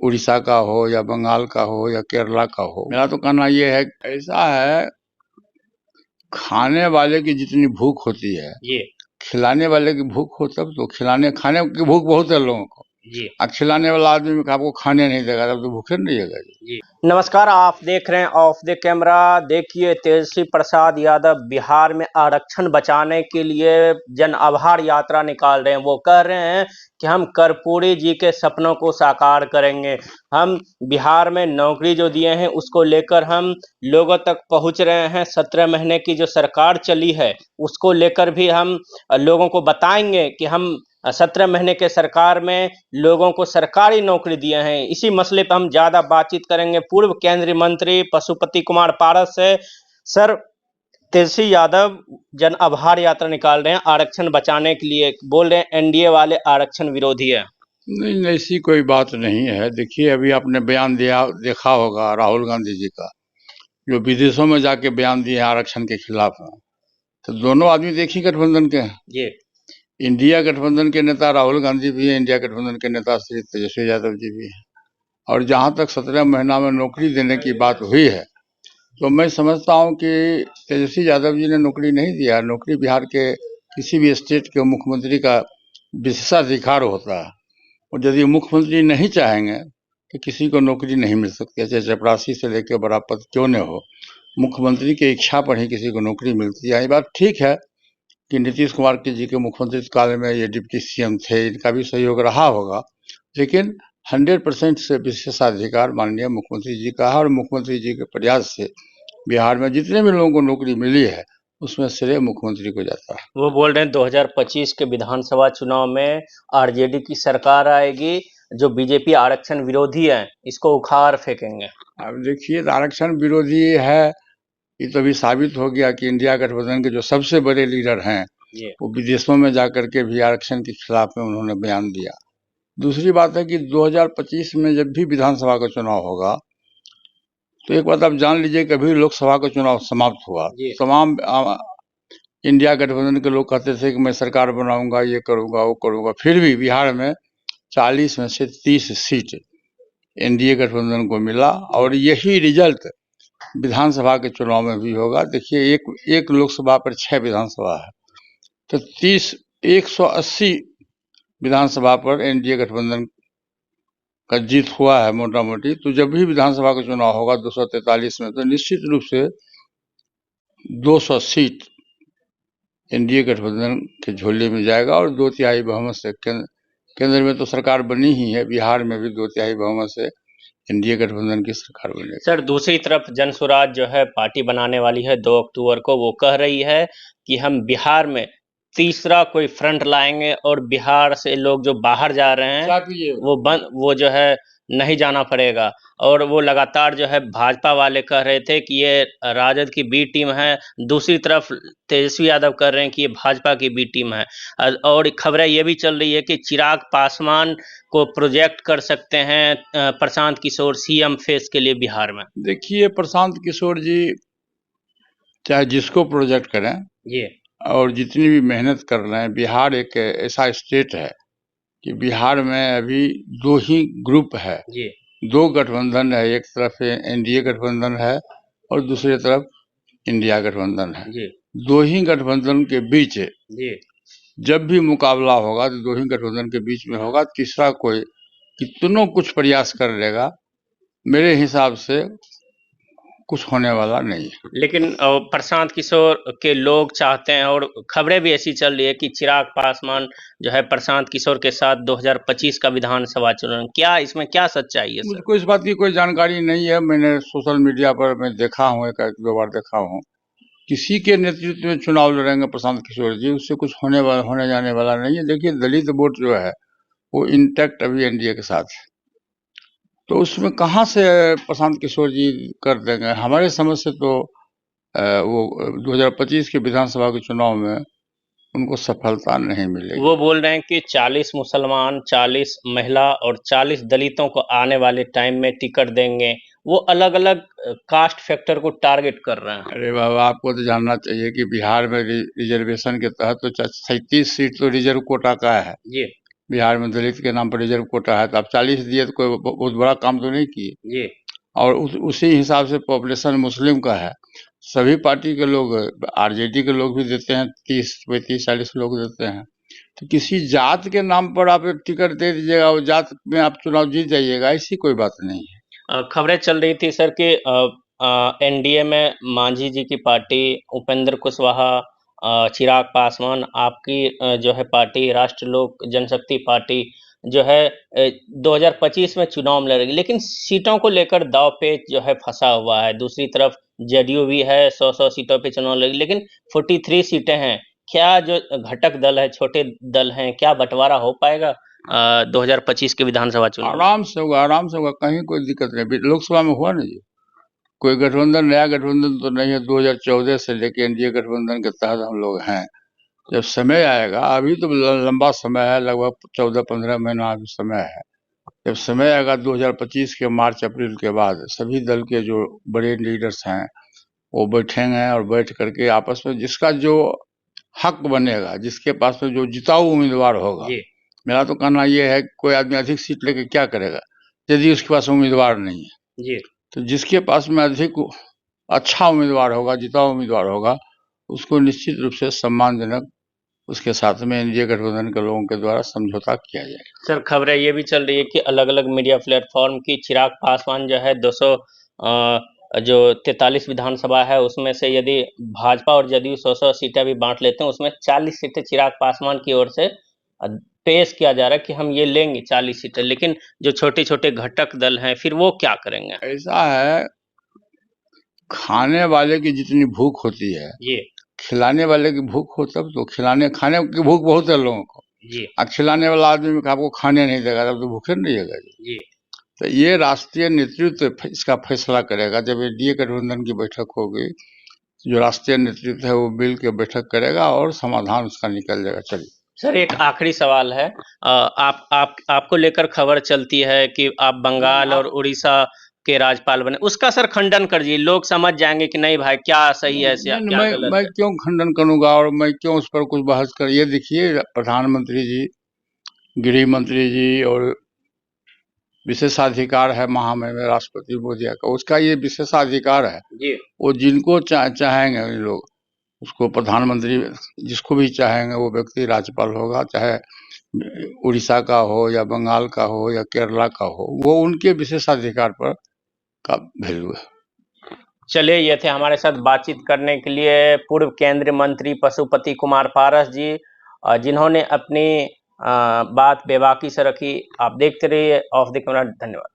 उड़ीसा का हो या बंगाल का हो या केरला का हो। मेरा तो कहना ये है, ऐसा है, खाने वाले की जितनी भूख होती है जी खिलाने वाले की भूख हो तब तो। खाने की भूख बहुत है लोगों को, जी खिलाने वाला आदमी को आपको खाने नहीं देगा तब तो भूखे नहीं रहेगा जी। जी। नमस्कार, आप देख रहे हैं ऑफ द कैमरा। देखिए, तेजस्वी प्रसाद यादव बिहार में आरक्षण बचाने के लिए जन आभार यात्रा निकाल रहे हैं। वो कह रहे हैं कि हम कर्पूरी जी के सपनों को साकार करेंगे। हम बिहार में नौकरी जो दिए हैं उसको लेकर हम लोगों तक पहुंच रहे हैं। 17 महीने की जो सरकार चली है उसको लेकर भी हम लोगों को बताएंगे कि हम 17 महीने के सरकार में लोगों को सरकारी नौकरी दिए हैं। इसी मसले पर हम ज्यादा बातचीत करेंगे पूर्व केंद्रीय मंत्री पशुपति कुमार पारस से। सर, तेजस्वी यादव जन आभार यात्रा निकाल रहे हैं आरक्षण बचाने के लिए, बोल रहे हैं एनडीए वाले आरक्षण विरोधी है। नहीं, ऐसी कोई बात नहीं है। देखिए, अभी आपने बयान देखा होगा राहुल गांधी जी का, जो विदेशों में जाके बयान दिए आरक्षण के खिलाफ में। तो दोनों आदमी देखिए गठबंधन के हैं। जी इंडिया गठबंधन के नेता राहुल गांधी भी है, इंडिया गठबंधन के नेता श्री तेजस्वी यादव जी भी हैं। और जहां तक 17 महीना में नौकरी देने की बात हुई है, तो मैं समझता हूं कि तेजस्वी यादव जी ने नौकरी नहीं दिया। नौकरी बिहार के किसी भी स्टेट के मुख्यमंत्री का विशेषाधिकार होता है, और यदि मुख्यमंत्री नहीं चाहेंगे तो किसी को नौकरी नहीं मिल सकती, चाहे चपरासी से लेकर बड़ा पद क्यों न हो। मुख्यमंत्री की इच्छा पर ही किसी को नौकरी मिलती है। ये बात ठीक है कि नीतीश कुमार जी के मुख्यमंत्री काल में ये डिप्टी सीएम थे, इनका भी सहयोग रहा होगा, लेकिन 100% से विशेषाधिकार माननीय मुख्यमंत्री जी का है। और मुख्यमंत्री जी के प्रयास से बिहार में जितने भी लोगों को नौकरी मिली है उसमें श्रेय मुख्यमंत्री को जाता है। वो बोल रहे हैं 2025 के विधानसभा चुनाव में आरजेडी की सरकार आएगी, जो बीजेपी आरक्षण विरोधी है इसको उखाड़ फेंकेंगे। अब देखिए, आरक्षण विरोधी है, ये तो अभी साबित हो गया कि इंडिया गठबंधन के जो सबसे बड़े लीडर हैं वो विदेशों में जाकर के भी आरक्षण के खिलाफ में उन्होंने बयान दिया। दूसरी बात है कि 2025 में जब भी विधानसभा का चुनाव होगा, तो एक बात आप जान लीजिए, कभी लोकसभा का चुनाव समाप्त हुआ, तमाम इंडिया गठबंधन के लोग कहते थे कि मैं सरकार बनाऊंगा, ये करूंगा, वो करूंगा। फिर भी बिहार में 40 में से 30 सीट एनडीए गठबंधन को मिला, और यही रिजल्ट विधानसभा के चुनाव में भी होगा। देखिए, एक लोकसभा पर 6 विधानसभा है, तो 180 विधानसभा पर एनडीए गठबंधन का जीत हुआ है मोटा मोटी। तो जब भी विधानसभा का चुनाव होगा 243 में, तो निश्चित रूप से 200 सीट एनडीए गठबंधन के झोले में जाएगा, और 2/3 बहुमत से केंद्र में तो सरकार बनी ही है, बिहार में भी 2/3 बहुमत से एनडीए गठबंधन की सरकार बनेगी। सर, दूसरी तरफ जनसुराज जो है पार्टी बनाने वाली है 2 अक्टूबर को, वो कह रही है कि हम बिहार में तीसरा कोई फ्रंट लाएंगे और बिहार से लोग जो बाहर जा रहे हैं वो जो है नहीं जाना पड़ेगा। और वो लगातार जो है भाजपा वाले कह रहे थे कि ये राजद की बी टीम है, दूसरी तरफ तेजस्वी यादव कह रहे हैं कि ये भाजपा की बी टीम है। और खबरें ये भी चल रही है कि चिराग पासवान को प्रोजेक्ट कर सकते हैं प्रशांत किशोर सीएम फेस के लिए बिहार में। देखिए, प्रशांत किशोर जी चाहे जिसको प्रोजेक्ट करें, ये और जितनी भी मेहनत कर रहे हैं, बिहार एक ऐसा स्टेट है कि बिहार में अभी 2 ही ग्रुप है, 2 गठबंधन है। एक तरफ एनडीए गठबंधन है और दूसरी तरफ इंडिया गठबंधन है। 2 ही गठबंधन के बीच जब भी मुकाबला होगा तो 2 ही गठबंधन के बीच में होगा। तीसरा कोई कितनों कुछ प्रयास कर लेगा, मेरे हिसाब से कुछ होने वाला नहीं है। लेकिन प्रशांत किशोर के लोग चाहते हैं, और खबरें भी ऐसी चल रही है कि चिराग पासवान जो है प्रशांत किशोर के साथ 2025 का विधानसभा चुनाव, क्या इसमें क्या सच्चाई है? मुझको इस बात की कोई जानकारी नहीं है। मैंने सोशल मीडिया पर मैं देखा हूँ, एक 2 बार देखा हूँ, किसी के नेतृत्व में चुनाव लड़ेंगे प्रशांत किशोर जी, उससे कुछ होने जाने वाला नहीं है। देखिए, दलित वोट जो है वो इंटैक्ट अभी एनडीए के साथ है, तो उसमें कहाँ से प्रशांत किशोर जी कर देंगे। हमारे समझ से तो वो 2025 के विधानसभा के चुनाव में उनको सफलता नहीं मिलेगी। वो बोल रहे हैं कि 40 मुसलमान, 40 महिला और 40 दलितों को आने वाले टाइम में टिकट देंगे। वो अलग अलग कास्ट फैक्टर को टारगेट कर रहे हैं। अरे बाबा, आपको तो जानना चाहिए कि बिहार में रिजर्वेशन के तहत तो 37 सीट तो रिजर्व कोटा का है। बिहार में दलित के नाम पर रिजर्व कोटा है, तो आप 40 दिए तो कोई बहुत बड़ा काम तो नहीं किए जी। और उसी हिसाब से पॉपुलेशन मुस्लिम का है। सभी पार्टी के लोग, आरजेडी के लोग भी देते हैं, 30-35-40 लोग देते हैं। तो किसी जात के नाम पर आप टिकट दे दीजिएगा, वो जात में आप चुनाव जीत जाइएगा, ऐसी कोई बात नहीं है। खबरें चल रही थी सर कि एनडीए में मांझी जी की पार्टी, उपेंद्र कुशवाहा, चिराग पासवान, आपकी जो है पार्टी राष्ट्र लोक जनशक्ति पार्टी जो है 2025 में चुनाव में लड़ेगी, लेकिन सीटों को लेकर दाव पेच जो है फंसा हुआ है। दूसरी तरफ जेडीयू भी है, 100-100 सीटों पे चुनाव लड़ेगी, लेकिन 43 सीटें हैं। क्या जो घटक दल है, छोटे दल हैं, क्या बंटवारा हो पाएगा 2025 के विधानसभा चुनाव? आराम से होगा, आराम से होगा, कहीं कोई दिक्कत नहीं। लोकसभा में हुआ ना जी, कोई गठबंधन, नया गठबंधन तो नहीं है। 2014 से लेके एनडीए गठबंधन के तहत हम लोग हैं। जब समय आएगा, अभी तो लंबा समय है, लगभग 14-15 महीना अभी समय है। जब समय आएगा 2025 के मार्च अप्रैल के बाद, सभी दल के जो बड़े लीडर्स हैं वो बैठेंगे और बैठ करके आपस में जिसका जो हक बनेगा, जिसके पास में जो जिताऊ उम्मीदवार होगा, मेरा तो कहना यह है कि कोई आदमी अधिक सीट लेके क्या करेगा यदि उसके पास उम्मीदवार नहीं है जी। तो जिसके पास में अधिक अच्छा उम्मीदवार होगा, जिताऊ उम्मीदवार होगा, उसको निश्चित रूप से सम्मानजनक उसके साथ में एनडीए गठबंधन के लोगों के द्वारा समझौता किया जाएगा। सर, खबरें ये भी चल रही है कि अलग-अलग मीडिया प्लेटफॉर्म की चिराग पासवान जो है 200 जो 43 विधानसभा है उसमें से यदि भाजपा और जदयू 100-100 सीटें भी बांट लेते हैं, उसमें 40 सीटें चिराग पासवान की ओर से पेश किया जा रहा है कि हम ये लेंगे 40 सीटें, लेकिन जो छोटे-छोटे घटक दल हैं फिर वो क्या करेंगे? ऐसा है, खाने वाले की जितनी भूख होती है जी। खिलाने वाले की भूख हो तब तो। खाने की भूख बहुत है लोगों को जी। खिलाने वाला आदमी आपको खाने नहीं देगा तब तो भूखे नहीं रहेगा जी। तो ये राष्ट्रीय नेतृत्व इसका फैसला करेगा। जब एनडीए गठबंधन की बैठक होगी, जो राष्ट्रीय नेतृत्व है वो मिल के बैठक करेगा और समाधान उसका निकल जाएगा। चलिए सर, एक आखिरी सवाल है। आपको लेकर खबर चलती है कि आप बंगाल और उड़ीसा के राज्यपाल बने, उसका सर खंडन करिए। लोग समझ जाएंगे कि नहीं भाई, क्या सही है क्या गलत मैं है। क्यों खंडन करूंगा और मैं क्यों उस पर कुछ बहस कर। ये देखिए, प्रधानमंत्री जी, गृह मंत्री जी और विशेषाधिकार है महामहिम राष्ट्रपति मोदी का, उसका ये विशेषाधिकार है जी। वो जिनको चाहेंगे इन लोग उसको प्रधानमंत्री, जिसको भी चाहेंगे वो व्यक्ति राज्यपाल होगा, चाहे उड़ीसा का हो या बंगाल का हो या केरला का हो, वो उनके विशेषाधिकार पर का वैल्यू है। चलिए, ये थे हमारे साथ बातचीत करने के लिए पूर्व केंद्रीय मंत्री पशुपति कुमार पारस जी, जिन्होंने अपनी बात बेबाकी से रखी। आप देखते रहिए ऑफ द कैमरा। धन्यवाद।